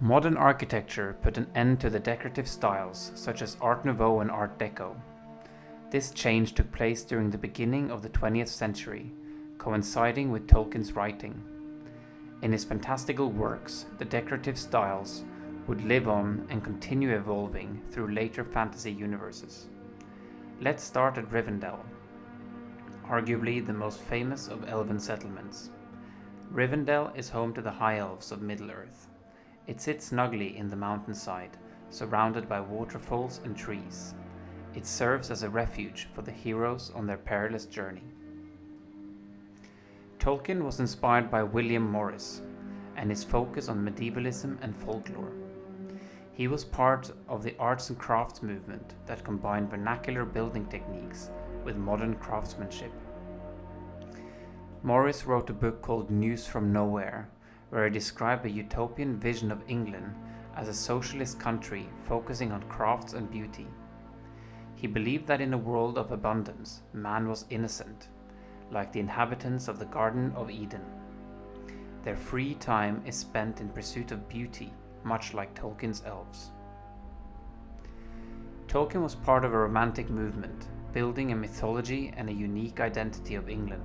Modern architecture put an end to the decorative styles such as Art Nouveau and Art Deco. This change took place during the beginning of the 20th century, coinciding with Tolkien's writing. In his fantastical works, the decorative styles would live on and continue evolving through later fantasy universes. Let's start at Rivendell, arguably the most famous of elven settlements. Rivendell is home to the High Elves of Middle-earth. It sits snugly in the mountainside, surrounded by waterfalls and trees. It serves as a refuge for the heroes on their perilous journey. Tolkien was inspired by William Morris and his focus on medievalism and folklore. He was part of the arts and crafts movement that combined vernacular building techniques with modern craftsmanship. Morris wrote a book called News from Nowhere, where he described a utopian vision of England as a socialist country focusing on crafts and beauty. He believed that in a world of abundance, man was innocent, like the inhabitants of the Garden of Eden. Their free time is spent in pursuit of beauty, much like Tolkien's elves. Tolkien was part of a romantic movement, building a mythology and a unique identity of England.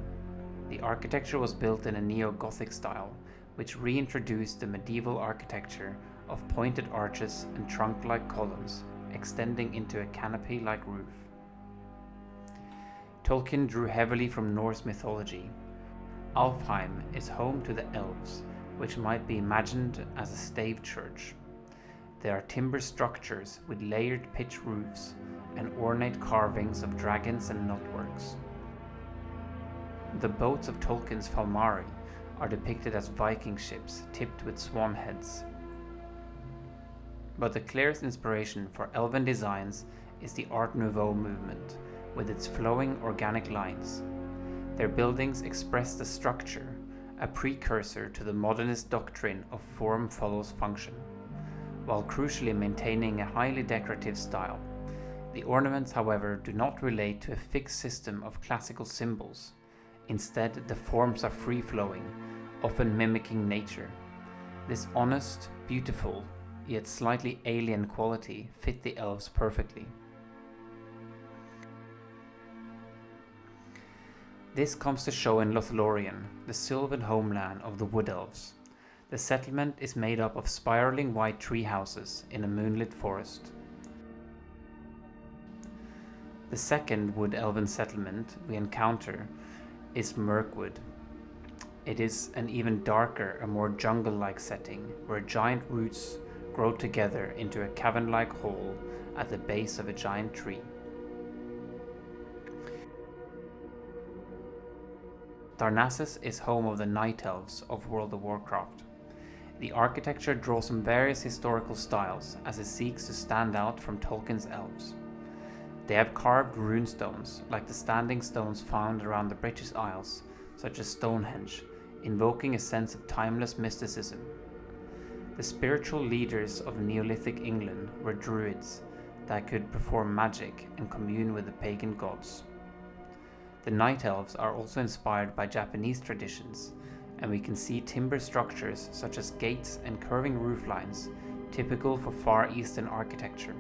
The architecture was built in a neo-Gothic style, which reintroduced the medieval architecture of pointed arches and trunk-like columns, extending into a canopy-like roof. Tolkien drew heavily from Norse mythology. Alfheim is home to the elves, which might be imagined as a stave church. There are timber structures with layered pitch roofs and ornate carvings of dragons and knotworks. The boats of Tolkien's Falmari are depicted as Viking ships tipped with swan heads. But the clearest inspiration for elven designs is the Art Nouveau movement, with its flowing organic lines. Their buildings express the structure, a precursor to the modernist doctrine of form follows function, while crucially maintaining a highly decorative style. The ornaments, however, do not relate to a fixed system of classical symbols. Instead, the forms are free-flowing, often mimicking nature. This honest, beautiful, yet slightly alien quality fit the elves perfectly. This comes to show in Lothlorien, the sylvan homeland of the Wood Elves. The settlement is made up of spiraling white tree houses in a moonlit forest. The second Wood Elven settlement we encounter is Mirkwood. It is an even darker, a more jungle-like setting, where giant roots grow together into a cavern-like hole at the base of a giant tree. Darnassus is home of the Night Elves of World of Warcraft. The architecture draws from various historical styles as it seeks to stand out from Tolkien's elves. They have carved runestones, like the standing stones found around the British Isles, such as Stonehenge, invoking a sense of timeless mysticism. The spiritual leaders of Neolithic England were druids that could perform magic and commune with the pagan gods. The Night Elves are also inspired by Japanese traditions, and we can see timber structures such as gates and curving rooflines, typical for Far Eastern architecture.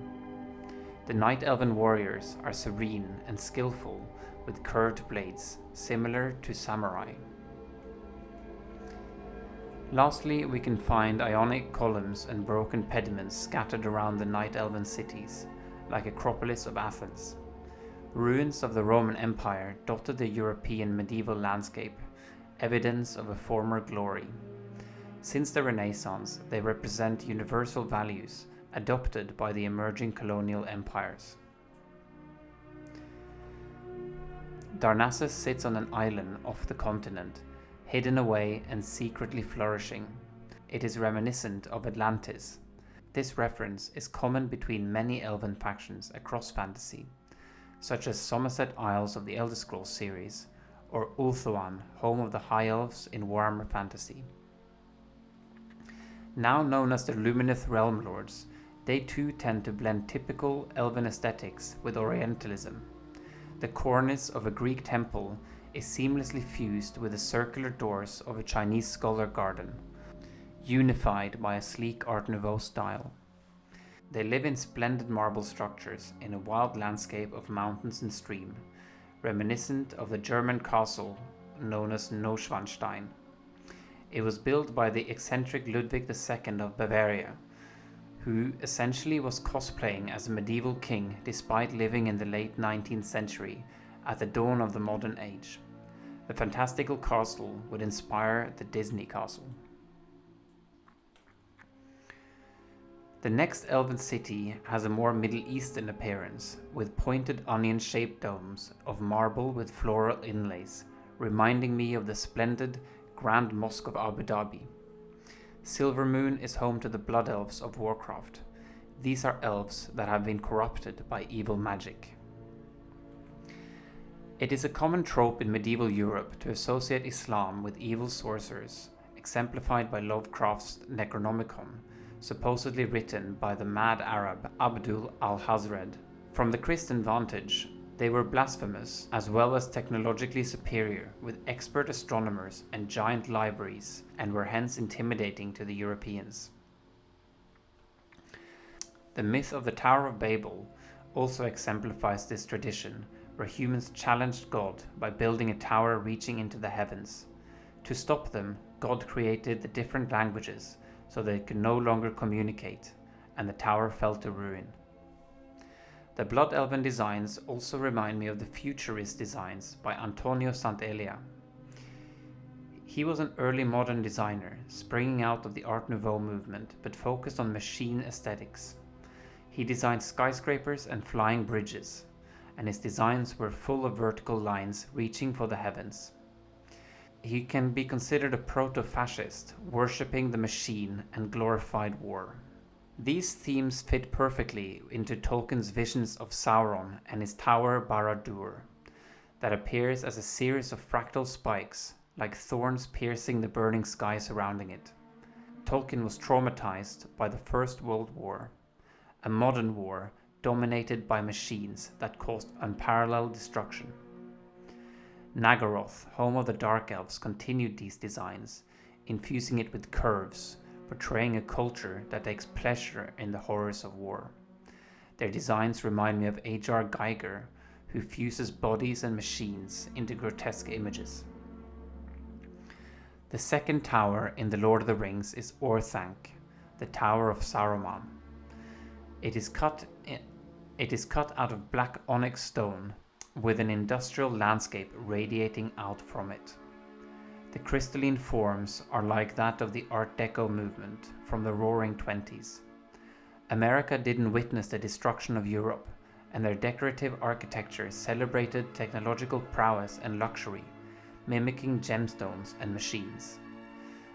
The Night Elven warriors are serene and skillful with curved blades, similar to samurai. Lastly, we can find Ionic columns and broken pediments scattered around the Night Elven cities, like Acropolis of Athens. Ruins of the Roman Empire dotted the European medieval landscape, evidence of a former glory. Since the Renaissance, they represent universal values adopted by the emerging colonial empires. Darnassus sits on an island off the continent, hidden away and secretly flourishing. It is reminiscent of Atlantis. This reference is common between many elven factions across fantasy, such as Somerset Isles of the Elder Scrolls series, or Ulthuan, home of the High Elves in Warhammer Fantasy. Now known as the Lumineth Realm Lords, they too tend to blend typical elven aesthetics with Orientalism. The cornice of a Greek temple is seamlessly fused with the circular doors of a Chinese scholar garden. unified by a sleek Art Nouveau style. They live in splendid marble structures in a wild landscape of mountains and stream, reminiscent of the German castle known as Neuschwanstein. It was built by the eccentric Ludwig II of Bavaria, who essentially was cosplaying as a medieval king despite living in the late 19th century at the dawn of the modern age. The fantastical castle would inspire the Disney castle. The next elven city has a more Middle Eastern appearance, with pointed onion-shaped domes of marble with floral inlays, reminding me of the splendid Grand Mosque of Abu Dhabi. Silvermoon is home to the Blood Elves of Warcraft. These are elves that have been corrupted by evil magic. It is a common trope in medieval Europe to associate Islam with evil sorcerers, exemplified by Lovecraft's Necronomicon, supposedly written by the mad Arab Abdul al-Hazred. From the Christian vantage, they were blasphemous as well as technologically superior, with expert astronomers and giant libraries, and were hence intimidating to the Europeans. The myth of the Tower of Babel also exemplifies this tradition, where humans challenged God by building a tower reaching into the heavens. To stop them, God created the different languages so they could no longer communicate, and the tower fell to ruin. The Blood Elven designs also remind me of the Futurist designs by Antonio Sant'Elia. He was an early modern designer, springing out of the Art Nouveau movement, but focused on machine aesthetics. He designed skyscrapers and flying bridges, and his designs were full of vertical lines reaching for the heavens. He can be considered a proto-fascist, worshipping the machine and glorified war. These themes fit perfectly into Tolkien's visions of Sauron and his tower Barad-dûr, that appears as a series of fractal spikes, like thorns piercing the burning sky surrounding it. Tolkien was traumatized by the First World War, a modern war dominated by machines that caused unparalleled destruction. Naggaroth, home of the Dark Elves, continued these designs, infusing it with curves, portraying a culture that takes pleasure in the horrors of war. Their designs remind me of H.R. Giger, who fuses bodies and machines into grotesque images. The second tower in The Lord of the Rings is Orthanc, the Tower of Saruman. It is cut out of black onyx stone, with an industrial landscape radiating out from it. The crystalline forms are like that of the Art Deco movement from the Roaring Twenties. America didn't witness the destruction of Europe, and their decorative architecture celebrated technological prowess and luxury, mimicking gemstones and machines.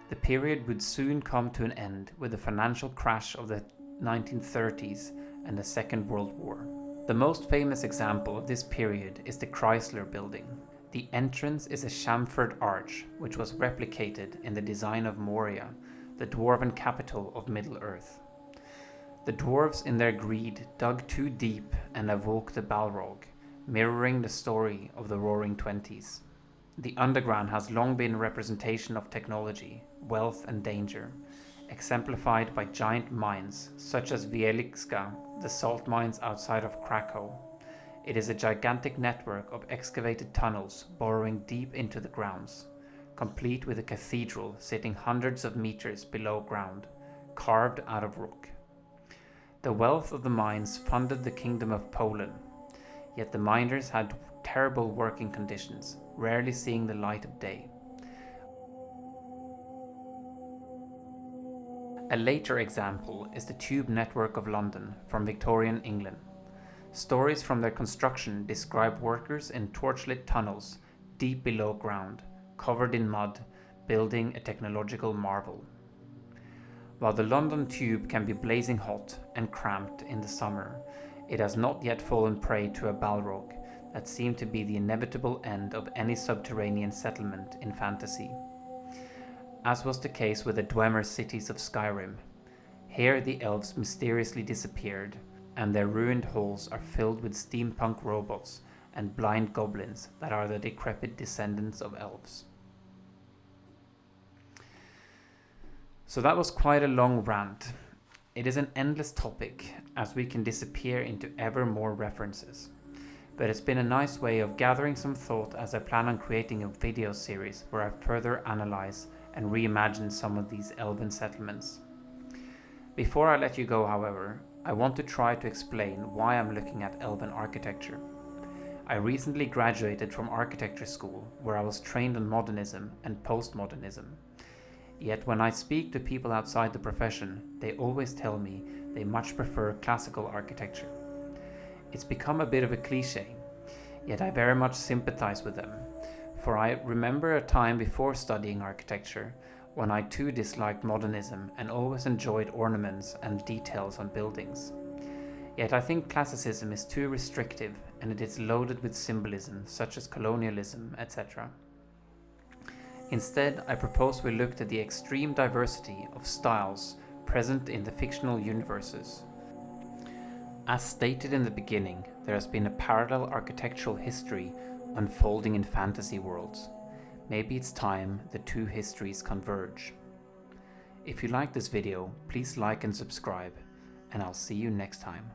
The period would soon come to an end with the financial crash of the 1930s and the Second World War. The most famous example of this period is the Chrysler Building. The entrance is a chamfered arch, which was replicated in the design of Moria, the dwarven capital of Middle-earth. The dwarves in their greed dug too deep and awoke the Balrog, mirroring the story of the Roaring Twenties. The underground has long been a representation of technology, wealth and danger, exemplified by giant mines such as Wieliczka, the salt mines outside of Krakow. It is a gigantic network of excavated tunnels burrowing deep into the grounds, complete with a cathedral sitting hundreds of meters below ground, carved out of rock. The wealth of the mines funded the Kingdom of Poland, yet the miners had terrible working conditions, rarely seeing the light of day. A later example is the Tube network of London from Victorian England. Stories from their construction describe workers in torchlit tunnels deep below ground, covered in mud, building a technological marvel. While the London Tube can be blazing hot and cramped in the summer, it has not yet fallen prey to a Balrog that seemed to be the inevitable end of any subterranean settlement in fantasy. As was the case with the Dwemer cities of Skyrim, here the elves mysteriously disappeared, and their ruined halls are filled with steampunk robots and blind goblins that are the decrepit descendants of elves. So that was quite a long rant. It is an endless topic, as we can disappear into ever more references. But it's been a nice way of gathering some thought as I plan on creating a video series where I further analyze and reimagine some of these elven settlements. Before I let you go, however, I want to try to explain why I'm looking at elven architecture. I recently graduated from architecture school, where I was trained on modernism and postmodernism. Yet when I speak to people outside the profession, they always tell me they much prefer classical architecture. It's become a bit of a cliche, yet I very much sympathize with them, for I remember a time before studying architecture when I too disliked modernism and always enjoyed ornaments and details on buildings. Yet I think classicism is too restrictive and it is loaded with symbolism such as colonialism, etc. Instead, I propose we looked at the extreme diversity of styles present in the fictional universes. As stated in the beginning, there has been a parallel architectural history unfolding in fantasy worlds. Maybe it's time the two histories converge. If you like this video, please like and subscribe, and I'll see you next time.